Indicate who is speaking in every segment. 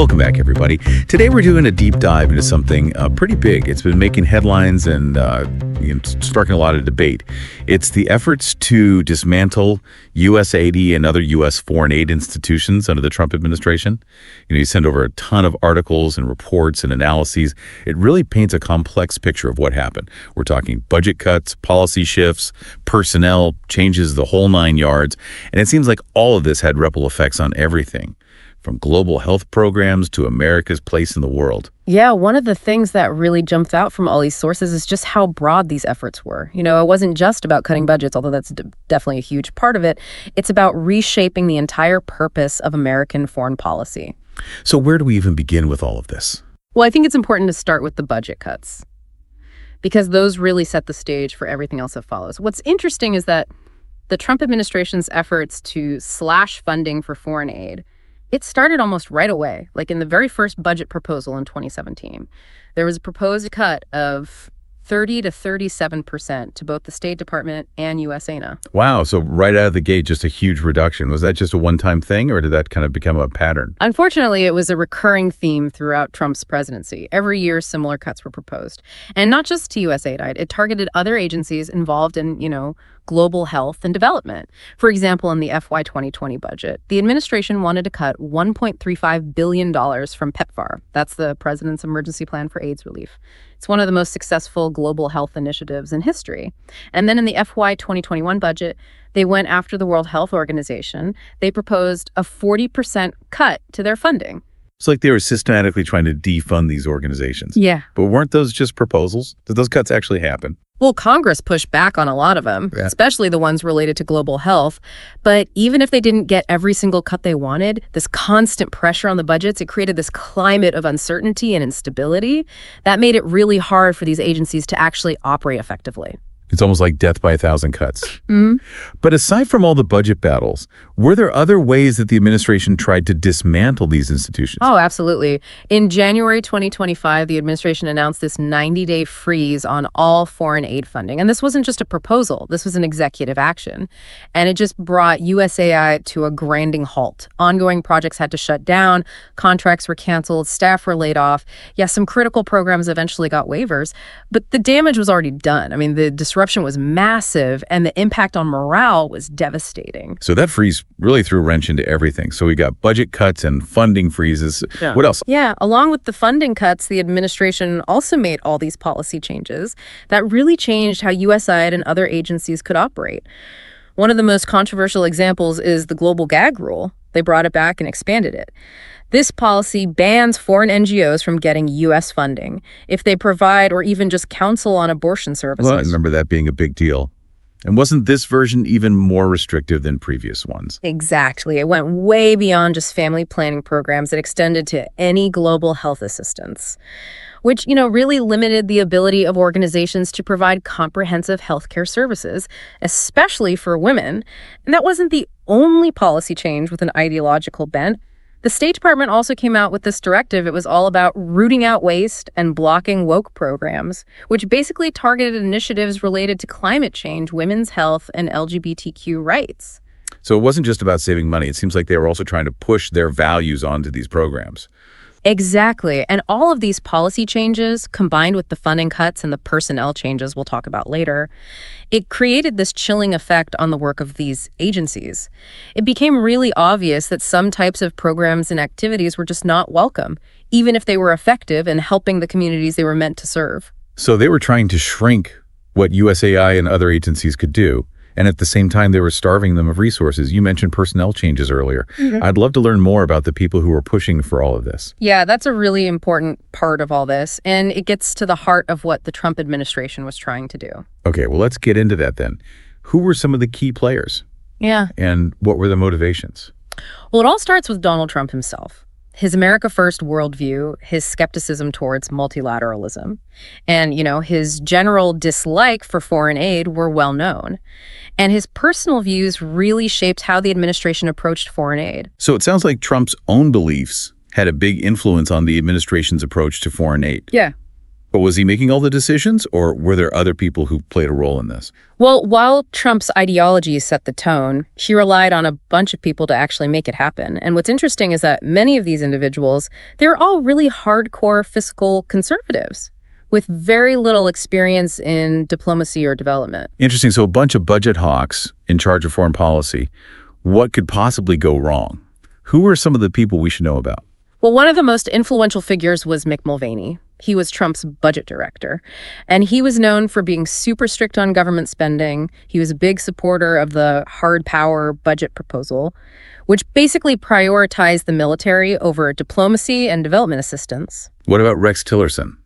Speaker 1: Welcome back, everybody. Today we're doing a deep dive into something pretty big. It's been making headlines and sparking a lot of debate. It's the efforts to dismantle USAID and other U.S. foreign aid institutions under the Trump administration. You send over a ton of articles and reports and analyses. It really paints a complex picture of what happened. We're talking budget cuts, policy shifts, personnel, changes, the whole nine yards. And it seems like all of this had ripple effects on everything, from global health programs to America's place in the world.
Speaker 2: Yeah, one of the things that really jumped out from all these sources is just how broad these efforts were. It wasn't just about cutting budgets, although that's definitely a huge part of it. It's about reshaping the entire purpose of American foreign policy.
Speaker 1: So where do we even begin with all of this?
Speaker 2: Well, I think it's important to start with the budget cuts, because those really set the stage for everything else that follows. What's interesting is that the Trump administration's efforts to slash funding for foreign aid, it started almost right away. Like in the very first budget proposal in 2017, there was a proposed cut of 30 to 37% to both the State Department and USAID.
Speaker 1: Wow, so right out of the gate, just a huge reduction. Was that just a one-time thing, or did that kind of become a pattern?
Speaker 2: Unfortunately, it was a recurring theme throughout Trump's presidency. Every year, similar cuts were proposed. And not just to USAID, it targeted other agencies involved in, global health and development. For example, in the FY 2020 budget, the administration wanted to cut $1.35 billion from PEPFAR. That's the President's Emergency Plan for AIDS Relief. It's one of the most successful global health initiatives in history. And then in the FY 2021 budget, they went after the World Health Organization. They proposed a 40% cut to their funding.
Speaker 1: It's like they were systematically trying to defund these organizations.
Speaker 2: Yeah.
Speaker 1: But weren't those just proposals? Did those cuts actually happen?
Speaker 2: Well, Congress pushed back on a lot of them, especially the ones related to global health. But even if they didn't get every single cut they wanted, this constant pressure on the budgets, it created this climate of uncertainty and instability that made it really hard for these agencies to actually operate effectively.
Speaker 1: It's almost like death by a thousand cuts.
Speaker 2: Mm-hmm.
Speaker 1: But aside from all the budget battles, were there other ways that the administration tried to dismantle these institutions?
Speaker 2: Oh, absolutely. In January 2025, the administration announced this 90-day freeze on all foreign aid funding. And this wasn't just a proposal. This was an executive action. And it just brought USAID to a grinding halt. Ongoing projects had to shut down, contracts were canceled, staff were laid off. Yes, some critical programs eventually got waivers, but the damage was already done. I mean, the disruption was massive, and the impact on morale was devastating.
Speaker 1: So that freeze really threw a wrench into everything. So we got budget cuts and funding freezes. Yeah. What else?
Speaker 2: Yeah, along with the funding cuts, the administration also made all these policy changes that really changed how USAID and other agencies could operate. One of the most controversial examples is the Global Gag Rule. They brought it back and expanded it. This policy bans foreign NGOs from getting U.S. funding if they provide or even just counsel on abortion services.
Speaker 1: Well, I remember that being a big deal. And wasn't this version even more restrictive than previous ones?
Speaker 2: Exactly. It went way beyond just family planning programs. It extended to any global health assistance, which, really limited the ability of organizations to provide comprehensive healthcare services, especially for women. And that wasn't the only policy change with an ideological bent. The State Department also came out with this directive. It was all about rooting out waste and blocking woke programs, which basically targeted initiatives related to climate change, women's health, and LGBTQ rights.
Speaker 1: So it wasn't just about saving money. It seems like they were also trying to push their values onto these programs.
Speaker 2: Exactly. And all of these policy changes, combined with the funding cuts and the personnel changes we'll talk about later, it created this chilling effect on the work of these agencies. It became really obvious that some types of programs and activities were just not welcome, even if they were effective in helping the communities they were meant to serve.
Speaker 1: So they were trying to shrink what USAID and other agencies could do. And at the same time, they were starving them of resources. You mentioned personnel changes earlier. Mm-hmm. I'd love to learn more about the people who were pushing for all of this.
Speaker 2: Yeah, that's a really important part of all this. And it gets to the heart of what the Trump administration was trying to do.
Speaker 1: Okay, well, let's get into that then. Who were some of the key players?
Speaker 2: Yeah.
Speaker 1: And what were the motivations?
Speaker 2: Well, it all starts with Donald Trump himself. His America First worldview, his skepticism towards multilateralism, and, his general dislike for foreign aid were well known. And his personal views really shaped how the administration approached foreign aid.
Speaker 1: So it sounds like Trump's own beliefs had a big influence on the administration's approach to foreign aid.
Speaker 2: Yeah.
Speaker 1: But was he making all the decisions, or were there other people who played a role in this?
Speaker 2: Well, while Trump's ideology set the tone, he relied on a bunch of people to actually make it happen. And what's interesting is that many of these individuals, they're all really hardcore fiscal conservatives with very little experience in diplomacy or development.
Speaker 1: Interesting. So a bunch of budget hawks in charge of foreign policy. What could possibly go wrong? Who are some of the people we should know about?
Speaker 2: Well, one of the most influential figures was Mulvaney. He was Trump's budget director, and he was known for being super strict on government spending. He was a big supporter of the hard power budget proposal, which basically prioritized the military over diplomacy and development assistance.
Speaker 1: What about Rex Tillerson,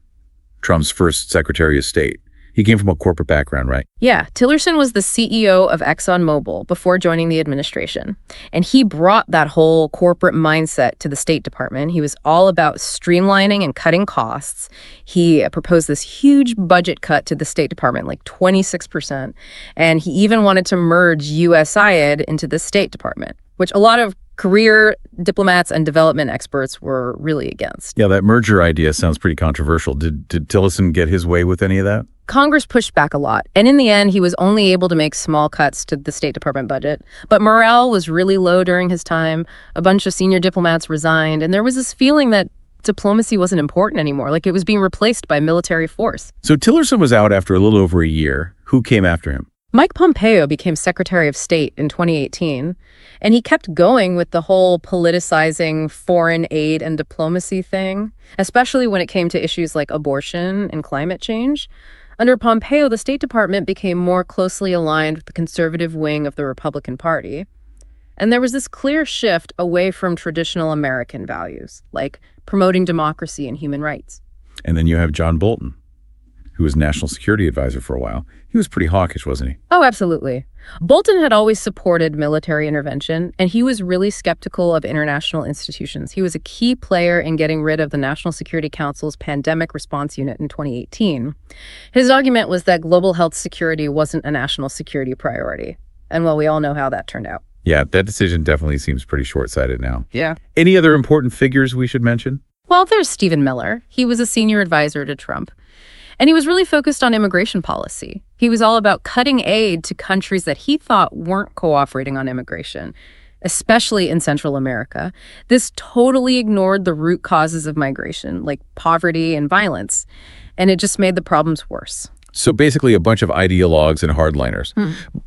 Speaker 1: Trump's first Secretary of State? He came from a corporate background, right?
Speaker 2: Yeah, Tillerson was the CEO of ExxonMobil before joining the administration. And he brought that whole corporate mindset to the State Department. He was all about streamlining and cutting costs. He proposed this huge budget cut to the State Department, like 26%. And he even wanted to merge USAID into the State Department, which a lot of career diplomats and development experts were really against.
Speaker 1: Yeah, that merger idea sounds pretty controversial. Did Tillerson get his way with any of that?
Speaker 2: Congress pushed back a lot, and in the end, he was only able to make small cuts to the State Department budget. But morale was really low during his time. A bunch of senior diplomats resigned, and there was this feeling that diplomacy wasn't important anymore, like it was being replaced by military force.
Speaker 1: So Tillerson was out after a little over a year. Who came after him?
Speaker 2: Mike Pompeo became Secretary of State in 2018, and he kept going with the whole politicizing foreign aid and diplomacy thing, especially when it came to issues like abortion and climate change. Under Pompeo, the State Department became more closely aligned with the conservative wing of the Republican Party. And there was this clear shift away from traditional American values, like promoting democracy and human rights.
Speaker 1: And then you have John Bolton, who was National Security Advisor for a while. He was pretty hawkish, wasn't he?
Speaker 2: Oh, absolutely. Bolton had always supported military intervention, and he was really skeptical of international institutions. He was a key player in getting rid of the National Security Council's Pandemic Response Unit in 2018. His argument was that global health security wasn't a national security priority. And well, we all know how that turned out.
Speaker 1: Yeah, that decision definitely seems pretty short-sighted now.
Speaker 2: Yeah.
Speaker 1: Any other important figures we should mention?
Speaker 2: Well, there's Stephen Miller. He was a senior advisor to Trump. And he was really focused on immigration policy. He was all about cutting aid to countries that he thought weren't cooperating on immigration, especially in Central America. This totally ignored the root causes of migration, like poverty and violence, and it just made the problems worse.
Speaker 1: So basically a bunch of ideologues and hardliners.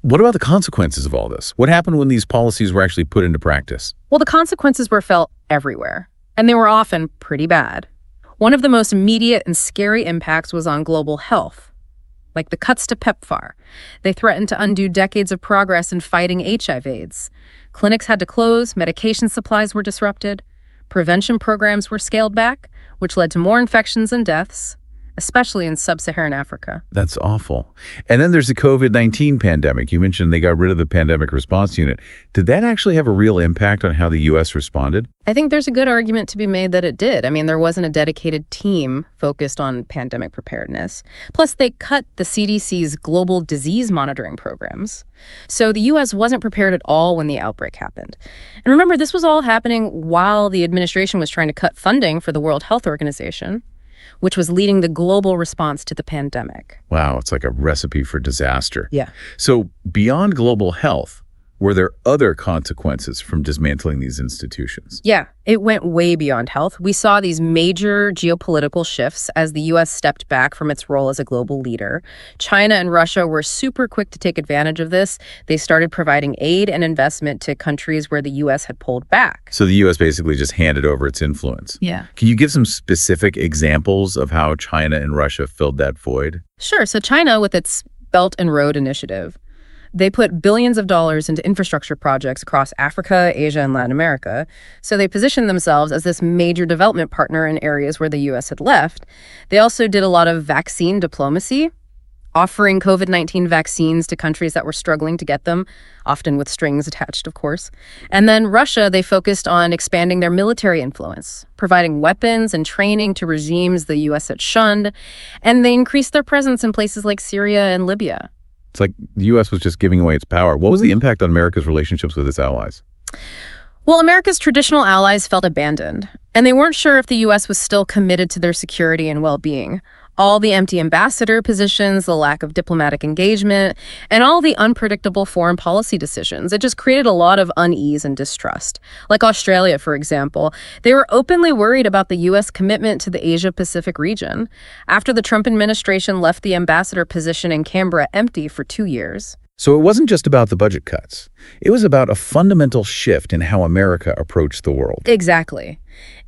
Speaker 1: What about the consequences of all this? What happened when these policies were actually put into practice?
Speaker 2: Well, the consequences were felt everywhere, and they were often pretty bad. One of the most immediate and scary impacts was on global health, like the cuts to PEPFAR. They threatened to undo decades of progress in fighting HIV/AIDS. Clinics had to close, medication supplies were disrupted, prevention programs were scaled back, which led to more infections and deaths, especially in sub-Saharan Africa.
Speaker 1: That's awful. And then there's the COVID-19 pandemic. You mentioned they got rid of the Pandemic Response Unit. Did that actually have a real impact on how the U.S. responded?
Speaker 2: I think there's a good argument to be made that it did. I mean, there wasn't a dedicated team focused on pandemic preparedness. Plus, they cut the CDC's global disease monitoring programs. So the U.S. wasn't prepared at all when the outbreak happened. And remember, this was all happening while the administration was trying to cut funding for the World Health Organization, which was leading the global response to the pandemic.
Speaker 1: Wow, it's like a recipe for disaster.
Speaker 2: Yeah.
Speaker 1: So beyond global health, were there other consequences from dismantling these institutions?
Speaker 2: Yeah, it went way beyond health. We saw these major geopolitical shifts as the U.S. stepped back from its role as a global leader. China and Russia were super quick to take advantage of this. They started providing aid and investment to countries where the U.S. had pulled back.
Speaker 1: So the U.S. basically just handed over its influence.
Speaker 2: Yeah.
Speaker 1: Can you give some specific examples of how China and Russia filled that void?
Speaker 2: Sure. So China, with its Belt and Road Initiative, they put billions of dollars into infrastructure projects across Africa, Asia, and Latin America. So they positioned themselves as this major development partner in areas where the U.S. had left. They also did a lot of vaccine diplomacy, offering COVID-19 vaccines to countries that were struggling to get them, often with strings attached, of course. And then Russia, they focused on expanding their military influence, providing weapons and training to regimes the U.S. had shunned, and they increased their presence in places like Syria and Libya.
Speaker 1: It's like the U.S. was just giving away its power. What was the impact on America's relationships with its allies?
Speaker 2: Well, America's traditional allies felt abandoned, and they weren't sure if the U.S. was still committed to their security and well-being. All the empty ambassador positions, the lack of diplomatic engagement, and all the unpredictable foreign policy decisions. It just created a lot of unease and distrust. Like Australia, for example, they were openly worried about the U.S. commitment to the Asia-Pacific region after the Trump administration left the ambassador position in Canberra empty for 2 years.
Speaker 1: So it wasn't just about the budget cuts. It was about a fundamental shift in how America approached the world.
Speaker 2: Exactly.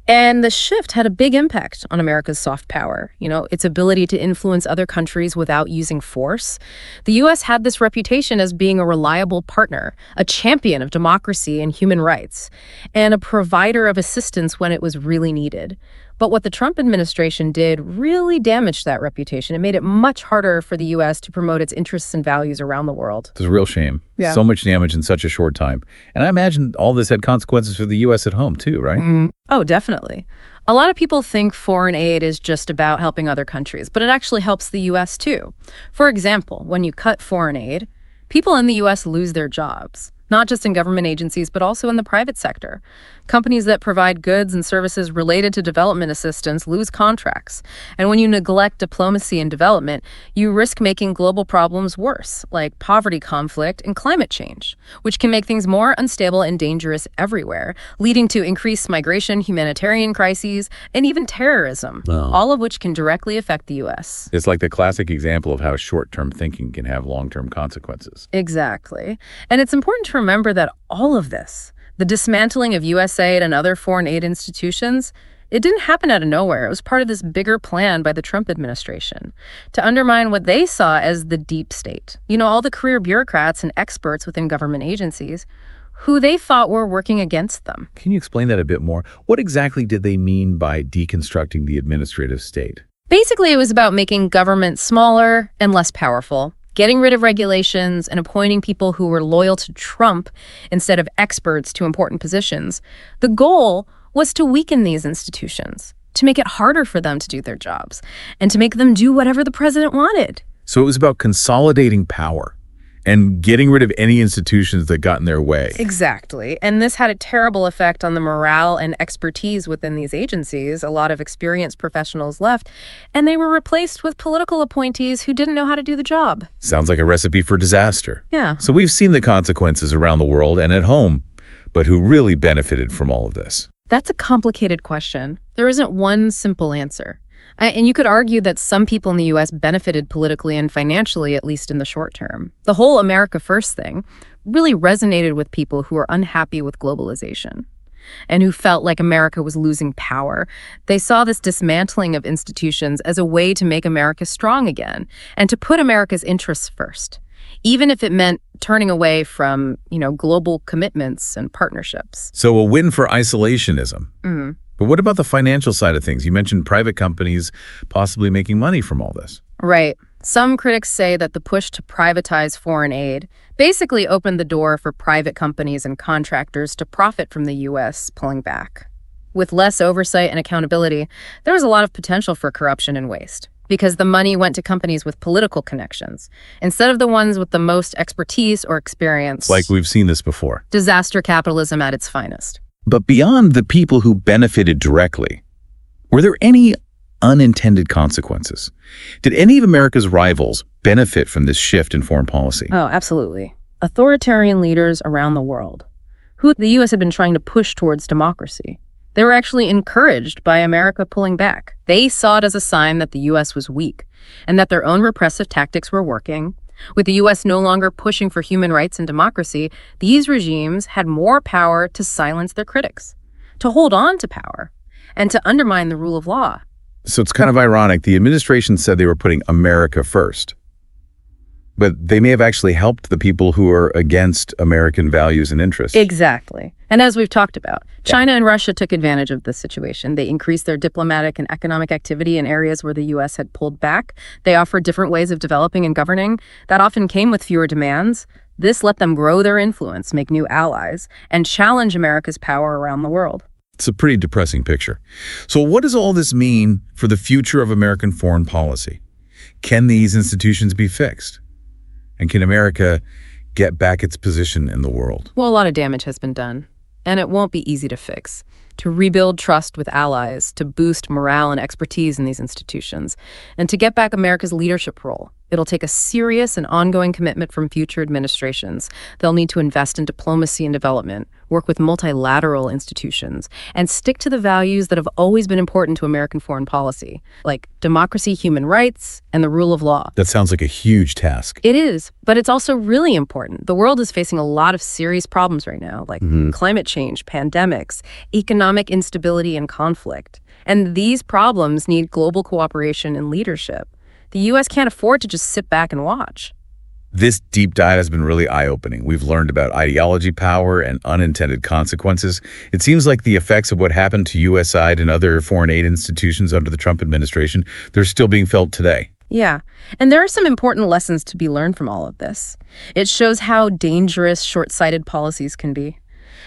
Speaker 2: And the shift had a big impact on America's soft power, its ability to influence other countries without using force. The U.S. had this reputation as being a reliable partner, a champion of democracy and human rights, and a provider of assistance when it was really needed. But what the Trump administration did really damaged that reputation. It made it much harder for the U.S. to promote its interests and values around the world.
Speaker 1: It's a real shame.
Speaker 2: Yeah.
Speaker 1: So much damage in such a short time. And I imagine all this had consequences for the U.S. at home, too, right?
Speaker 2: Oh, definitely. A lot of people think foreign aid is just about helping other countries, but it actually helps the U.S. too. For example, when you cut foreign aid, people in the U.S. lose their jobs. Not just in government agencies, but also in the private sector. Companies that provide goods and services related to development assistance lose contracts. And when you neglect diplomacy and development, you risk making global problems worse, like poverty, conflict, and climate change, which can make things more unstable and dangerous everywhere, leading to increased migration, humanitarian crises, and even terrorism, all of which can directly affect the U.S.
Speaker 1: It's like the classic example of how short-term thinking can have long-term consequences.
Speaker 2: Exactly. And it's important to remember that all of this, the dismantling of USAID and other foreign aid institutions, it didn't happen out of nowhere. It was part of this bigger plan by the Trump administration to undermine what they saw as the deep state. All the career bureaucrats and experts within government agencies who they thought were working against them.
Speaker 1: Can you explain that a bit more? What exactly did they mean by deconstructing the administrative state?
Speaker 2: Basically, it was about making government smaller and less powerful, getting rid of regulations and appointing people who were loyal to Trump instead of experts to important positions. The goal was to weaken these institutions, to make it harder for them to do their jobs, and to make them do whatever the president wanted.
Speaker 1: So it was about consolidating power and getting rid of any institutions that got in their way.
Speaker 2: Exactly. And this had a terrible effect on the morale and expertise within these agencies. A lot of experienced professionals left, and they were replaced with political appointees who didn't know how to do the job.
Speaker 1: Sounds like a recipe for disaster.
Speaker 2: Yeah.
Speaker 1: So we've seen the consequences around the world and at home, but who really benefited from all of this?
Speaker 2: That's a complicated question. There isn't one simple answer. And you could argue that some people in the U.S. benefited politically and financially, at least in the short term. The whole America First thing really resonated with people who were unhappy with globalization and who felt like America was losing power. They saw this dismantling of institutions as a way to make America strong again and to put America's interests first, even if it meant turning away from, global commitments and partnerships.
Speaker 1: So a win for isolationism. But what about the financial side of things? You mentioned private companies possibly making money from all this.
Speaker 2: Right. Some critics say that the push to privatize foreign aid basically opened the door for private companies and contractors to profit from the U.S. pulling back. With less oversight and accountability, there was a lot of potential for corruption and waste, because the money went to companies with political connections instead of the ones with the most expertise or experience.
Speaker 1: Like we've seen this before.
Speaker 2: Disaster capitalism at its finest.
Speaker 1: But beyond the people who benefited directly, were there any unintended consequences? Did any of America's rivals benefit from this shift in foreign policy?
Speaker 2: Oh, absolutely. Authoritarian leaders around the world, who the U.S. had been trying to push towards democracy, they were actually encouraged by America pulling back. They saw it as a sign that the U.S. was weak and that their own repressive tactics were working. With the U.S. no longer pushing for human rights and democracy, these regimes had more power to silence their critics, to hold on to power, and to undermine the rule of law.
Speaker 1: So it's kind of ironic. The administration said they were putting America first, but they may have actually helped the people who are against American values and interests.
Speaker 2: Exactly. And as we've talked about, China and Russia took advantage of this situation. They increased their diplomatic and economic activity in areas where the U.S. had pulled back. They offered different ways of developing and governing that often came with fewer demands. This let them grow their influence, make new allies, and challenge America's power around the world.
Speaker 1: It's a pretty depressing picture. So what does all this mean for the future of American foreign policy? Can these institutions be fixed? And can America get back its position in the world?
Speaker 2: Well, a lot of damage has been done. and it won't be easy to fix. To rebuild trust with allies, to boost morale and expertise in these institutions, and to get back America's leadership role. It'll take a serious and ongoing commitment from future administrations. They'll need to invest in diplomacy and development, work with multilateral institutions, and stick to the values that have always been important to American foreign policy, like democracy, human rights, and the rule of law.
Speaker 1: That sounds like a huge task.
Speaker 2: It is, but it's also really important. The world is facing a lot of serious problems right now, like climate change, pandemics, economic instability, and conflict. And these problems need global cooperation and leadership. The U.S. can't afford to just sit back and watch.
Speaker 1: This deep dive has been really eye-opening. We've learned about ideology power and unintended consequences. It seems like the effects of what happened to USAID and other foreign aid institutions under the Trump administration, they're still being felt today.
Speaker 2: Yeah, and there are some important lessons to be learned from all of this. It shows how dangerous short-sighted policies can be,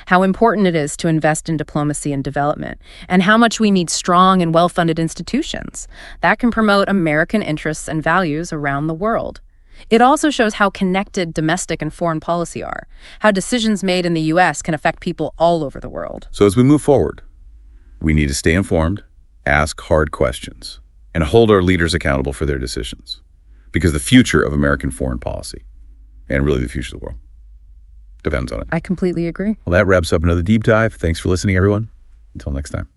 Speaker 2: how important it is to invest in diplomacy and development, and how much we need strong and well-funded institutions that can promote American interests and values around the world. It also shows how connected domestic and foreign policy are, how decisions made in the U.S. can affect people all over the world.
Speaker 1: So as we move forward, we need to stay informed, ask hard questions, and hold our leaders accountable for their decisions. Because the future of American foreign policy, and really the future of the world, depends on it.
Speaker 2: I completely agree.
Speaker 1: Well, that wraps up another deep dive. Thanks for listening, everyone. Until next time.